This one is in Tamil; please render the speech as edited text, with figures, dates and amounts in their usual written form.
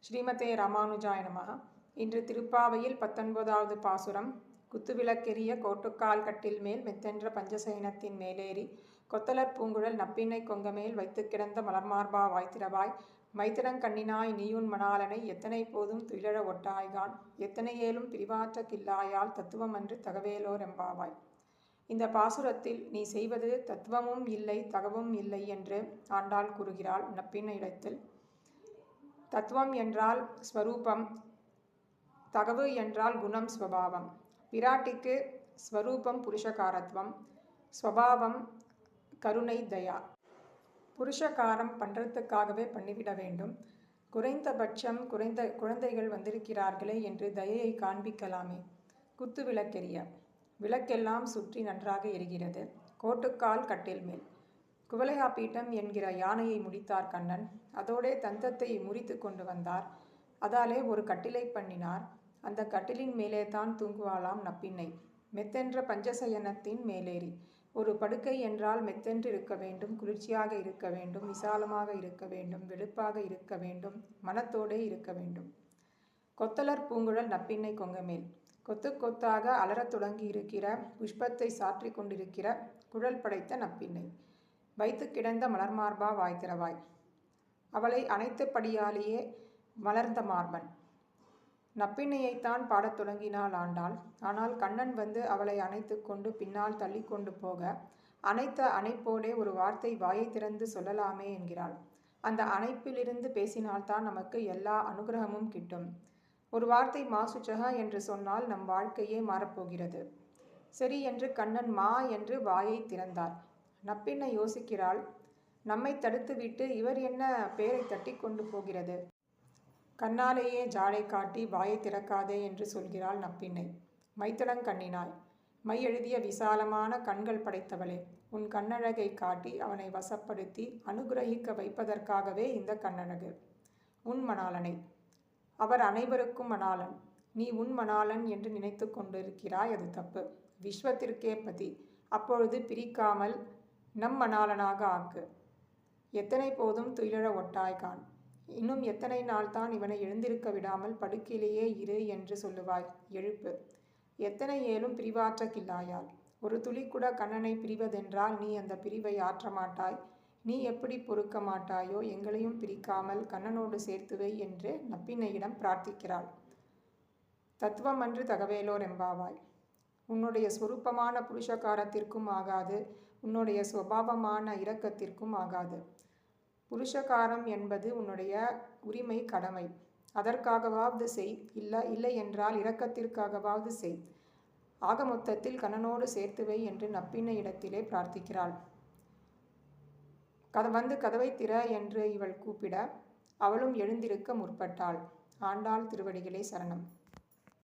ஸ்ரீமதே ராமானுஜாய நமஹ. இன்று திருப்பாவையில் 19வது பாசுரம். குத்துவிளக்கெரிய கோட்டுக்கால் கட்டில் மேல் மெத்தென்ற பஞ்சசயனத்தின் மேலேறி கொத்தலர் பூங்குழல் நப்பின்னை கொங்கமேல் வைத்து கிடந்த மலர்மார்பா வாய்த்திரவாய் மைத்திரங்கண்ணினாய் நீயுன் மணாளனை எத்தனை போதும் துயிலழ ஒட்டாய்கான் எத்தனை ஏலும் பிரிவாற்ற கில்லாயால் தத்துவமன்று தகவேலோர் எம்பாவாய். இந்த பாசுரத்தில் நீ செய்வது தத்துவமும் இல்லை தகவும் இல்லை என்று ஆண்டாள் கூறுகிறாள். நப்பின்னை இடத்தில் தத்துவம் என்றால் ஸ்வரூபம், தகவு என்றால் குணம் ஸ்வபாவம். பிராட்டிக்கு ஸ்வரூபம் புருஷகாரத்துவம், ஸ்வபாவம் கருணை தயா. புருஷகாரம் பண்ணுறதுக்காகவே பண்ணிவிட வேண்டும். குறைந்தபட்சம் குழந்தைகள் வந்திருக்கிறார்களே என்று தயையை காண்பிக்கலாமே. குத்து விளக்கெரிய விளக்கெல்லாம் சுற்றி நன்றாக எரிகிறது. கோட்டுக்கால் கட்டில் மேல் குவலையா பீட்டம் என்கிற யானையை முடித்தார் கண்ணன். அதோடே தந்தத்தை முறித்து கொண்டு வந்தார். அதாலே ஒரு கட்டிலை பண்ணினார். அந்த கட்டிலின் மேலே தான் தூங்குவாளாம் நப்பின்னை. மெத்தென்ற பஞ்சசயனத்தின் மேலேறி. ஒரு படுக்கை என்றால் மெத்தென்று இருக்க வேண்டும், குளிர்ச்சியாக இருக்க வேண்டும், விசாலமாக இருக்க வேண்டும், வெளுப்பாக இருக்க வேண்டும், மனத்தோடே இருக்க வேண்டும். கொத்தலர் பூங்குழல் நப்பின்னை கொங்கமேல் கொத்து கொத்தாக அலறத் தொடங்கி இருக்கிற புஷ்பத்தை சாற்றி கொண்டிருக்கிற குழல் படைத்த நப்பின்னை. வைத்து கிடந்த மலர்மார்பா வாய்த்திரவாய். அவளை அனைத்தபடியாலேயே மலர்ந்த மார்பன். நப்பின்னையைத்தான் பாடத் தொடங்கினாள் ஆண்டாள். ஆனால் கண்ணன் வந்து அவளை அணைத்து கொண்டு பின்னால் தள்ளி கொண்டு போக அணைத்த அணைப்போடே ஒரு வார்த்தை வாயை திறந்து சொல்லலாமே என்கிறாள். அந்த அணைப்பிலிருந்து பேசினால்தான் நமக்கு எல்லா அனுகிரகமும் கிட்டும். ஒரு வார்த்தை மாசுச்சக என்று சொன்னால் நம் வாழ்க்கையே மாறப்போகிறது. சரி என்று கண்ணன் மா என்று வாயை திறந்தார். நப்பின்னை யோசிக்கிறாள். நம்மை தடுத்துவிட்டு இவர் என்ன பேரை தட்டி கொண்டு போகிறது? கண்ணாலேயே ஜாடை காட்டி வாயை திறக்காதே என்று சொல்கிறாள் நப்பின்னை. மைத்தடங்கண்ணினாய், மை எழுதிய விசாலமான கண்கள் படைத்தவளே, உன் கண்ணழகை காட்டி அவனை வசப்படுத்தி அனுகிரகிக்க வைப்பதற்காகவே இந்த கண்ணழகு. உன் மணாளனை. அவர் அனைவருக்கும் மணாளன். நீ உன் மணாளன் என்று நினைத்து கொண்டிருக்கிறாய். அது தப்பு. விஸ்வத்திற்கே பதி. அப்பொழுது பிரிக்காமல் நம் மணாளனாக ஆக்கு. எத்தனை போதும் துயிலழ ஒட்டாய்கான். இன்னும் எத்தனை நாள் தான் இவனை எழுந்திருக்க விடாமல் படுக்கையிலேயே இரு என்று சொல்லுவாய்? எழுப்பு. எத்தனை ஏலும் பிரிவாற்ற கில்லாயால். ஒரு துளி கூட கண்ணனை பிரிவதென்றால் நீ அந்த பிரிவை ஆற்ற மாட்டாய். நீ எப்படி பொறுக்க மாட்டாயோ எங்களையும் பிரிக்காமல் கண்ணனோடு சேர்த்துவை என்று நப்பின்னையிடம் பிரார்த்திக்கிறாள். தத்துவமன்று தகவேலோர் எம்பாவாய். உன்னுடைய சொரூபமான புருஷகாரத்திற்கும் ஆகாது, உன்னுடைய சுபாவமான இரக்கத்திற்கும் ஆகாது. புருஷகாரம் என்பது உன்னுடைய உரிமை, கடமை. அதற்காகவாவது செய். இல்லை என்றால் இரக்கத்திற்காகவாவது செய். ஆக மொத்தத்தில் கண்ணனோடு சேர்த்துவை என்று நப்பின்னை இடத்திலே பிரார்த்திக்கிறாள். வந்து கதவை திற என்று இவள் கூப்பிட அவளும் எழுந்திருக்க முற்பட்டாள். ஆண்டாள் திருவடிகளே சரணம்.